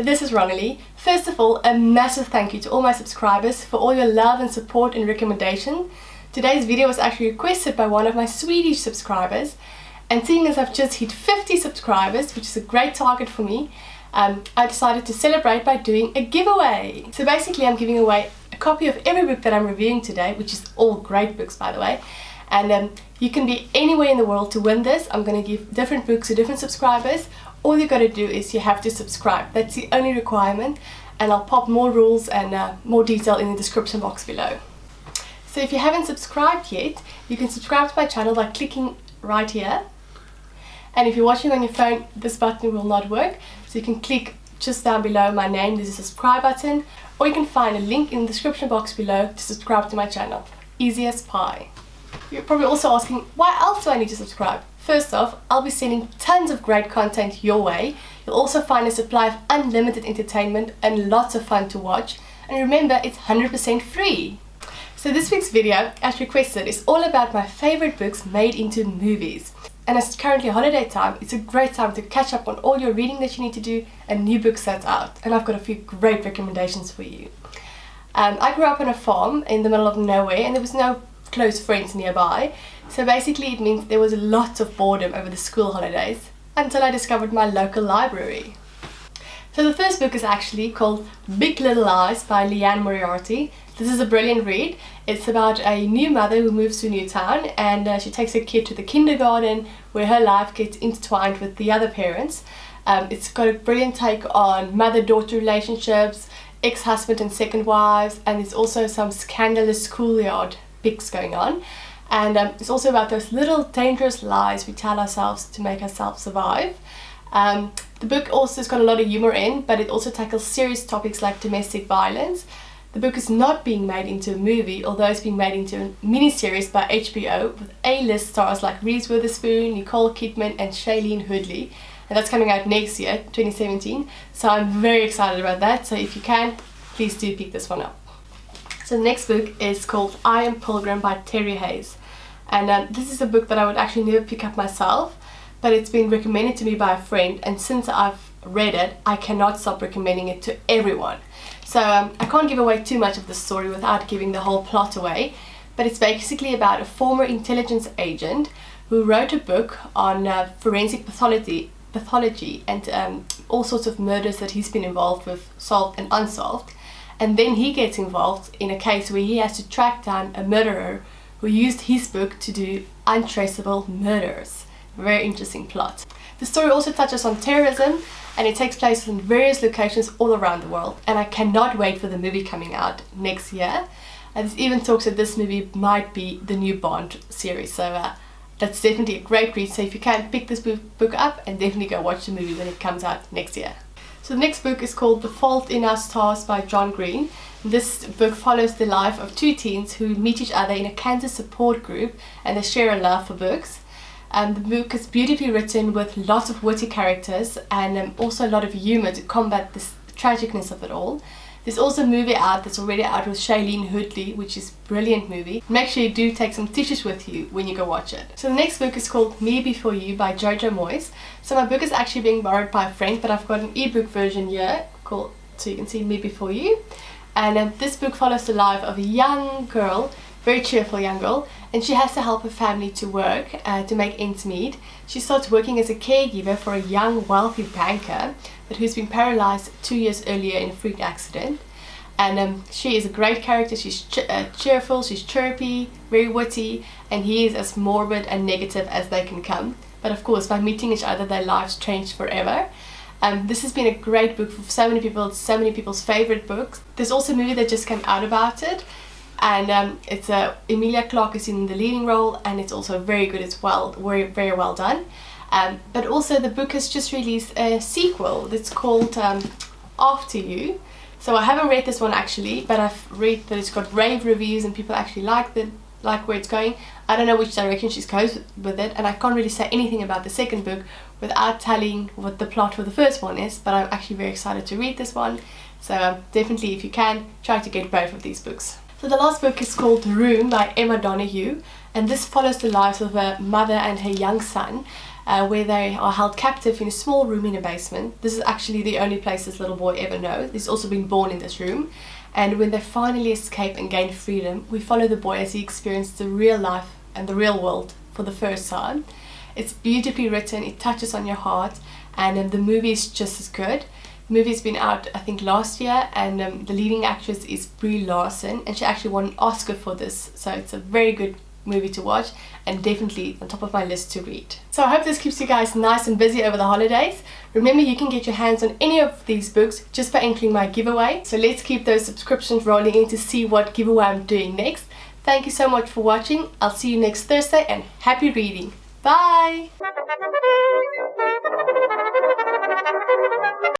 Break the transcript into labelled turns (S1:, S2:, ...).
S1: This is Ronnilie. First of all, a massive thank you to all my subscribers for all your love and support and recommendation. Today's video was actually requested by one of my Swedish subscribers, and seeing as I've just hit 50 subscribers, which is a great target for me, I decided to celebrate by doing a giveaway. So basically I'm giving away a copy of every book that I'm reviewing today, which is all great books by the way, and you can be anywhere in the world to win this. I'm going to give different books to different subscribers. All you got to do is you have to subscribe. That's the only requirement, and I'll pop more rules and more detail in the description box below. So if you haven't subscribed yet, you can subscribe to my channel by clicking right here. And if you're watching on your phone, this button will not work, so you can click just down below my name. There's a subscribe button, or you can find a link in the description box below to subscribe to my channel. Easy as pie. You're probably also asking, why else do I need to subscribe? First off, I'll be sending tons of great content your way. You'll also find a supply of unlimited entertainment and lots of fun to watch. And remember, it's 100% free. So this week's video, as requested, is all about my favorite books made into movies. And as it's currently holiday time, it's a great time to catch up on all your reading that you need to do and new books that's out. And I've got a few great recommendations for you. I grew up on a farm in the middle of nowhere, and there was no close friends nearby. So basically it means there was lots of boredom over the school holidays until I discovered my local library. So the first book is actually called Big Little Lies by Liane Moriarty. This is a brilliant read. It's about a new mother who moves to a new town, and she takes her kid to the kindergarten where her life gets intertwined with the other parents. It's got a brilliant take on mother-daughter relationships, ex-husband and second wives, and there's also some scandalous schoolyard pics going on. And it's also about those little dangerous lies we tell ourselves to make ourselves survive. The book also has got a lot of humor in, but it also tackles serious topics like domestic violence. The book is not being made into a movie, although it's being made into a miniseries by HBO with A-list stars like Reese Witherspoon, Nicole Kidman and Shailene Woodley. And that's coming out next year, 2017. So I'm very excited about that. So if you can, please do pick this one up. So the next book is called I Am Pilgrim by Terry Hayes. And this is a book that I would actually never pick up myself, but it's been recommended to me by a friend, and since I've read it, I cannot stop recommending it to everyone. So I can't give away too much of the story without giving the whole plot away, but it's basically about a former intelligence agent who wrote a book on forensic pathology and all sorts of murders that he's been involved with, solved and unsolved. And then he gets involved in a case where he has to track down a murderer who used his book to do untraceable murders. Very interesting plot. The story also touches on terrorism, and it takes place in various locations all around the world. And I cannot wait for the movie coming out next year. And there's even talks that this movie might be the new Bond series. So that's definitely a great read. So if you can, pick this book up and definitely go watch the movie when it comes out next year. So the next book is called The Fault in Our Stars by John Green. This book follows the life of two teens who meet each other in a cancer support group, and they share a love for books. The book is beautifully written with lots of witty characters and also a lot of humor to combat the tragicness of it all. There's also a movie out that's already out with Shailene Woodley, which is a brilliant movie. Make sure you do take some tissues with you when you go watch it. So the next book is called Me Before You by Jojo Moyes. So my book is actually being borrowed by a friend, but I've got an ebook version here called, so you can see Me Before You. And this book follows the life of a young girl, very cheerful young girl, and she has to help her family to work to make ends meet. She starts working as a caregiver for a young wealthy banker, but who's been paralyzed 2 years earlier in a freak accident. And she is a great character. She's cheerful, she's chirpy, very witty, and he is as morbid and negative as they can come. But of course, by meeting each other, their lives change forever. This has been a great book for so many people. It's so many people's favorite books. There's also a movie that just came out about it, and it's Emilia Clarke is in the leading role, and it's also very good as well, very well done. But also the book has just released a sequel that's called After You. So I haven't read this one actually, but I've read that it's got rave reviews and people actually like where it's going. I don't know which direction she's goes with it, and I can't really say anything about the second book without telling what the plot for the first one is, but I'm actually very excited to read this one. So definitely, if you can, try to get both of these books. So the last book is called Room by Emma Donoghue, and this follows the lives of a mother and her young son. where they are held captive in a small room in a basement. This is actually the only place this little boy ever knows. He's also been born in this room. And when they finally escape and gain freedom, we follow the boy as he experiences the real life and the real world for the first time. It's beautifully written, it touches on your heart, and the movie is just as good. The movie's been out, I think, last year, and the leading actress is Brie Larson, and she actually won an Oscar for this, so it's a very good movie to watch and definitely on top of my list to read. So I hope this keeps you guys nice and busy over the holidays. Remember, you can get your hands on any of these books just by entering my giveaway. So let's keep those subscriptions rolling in to see what giveaway I'm doing next. Thank you so much for watching. I'll see you next Thursday and happy reading. Bye!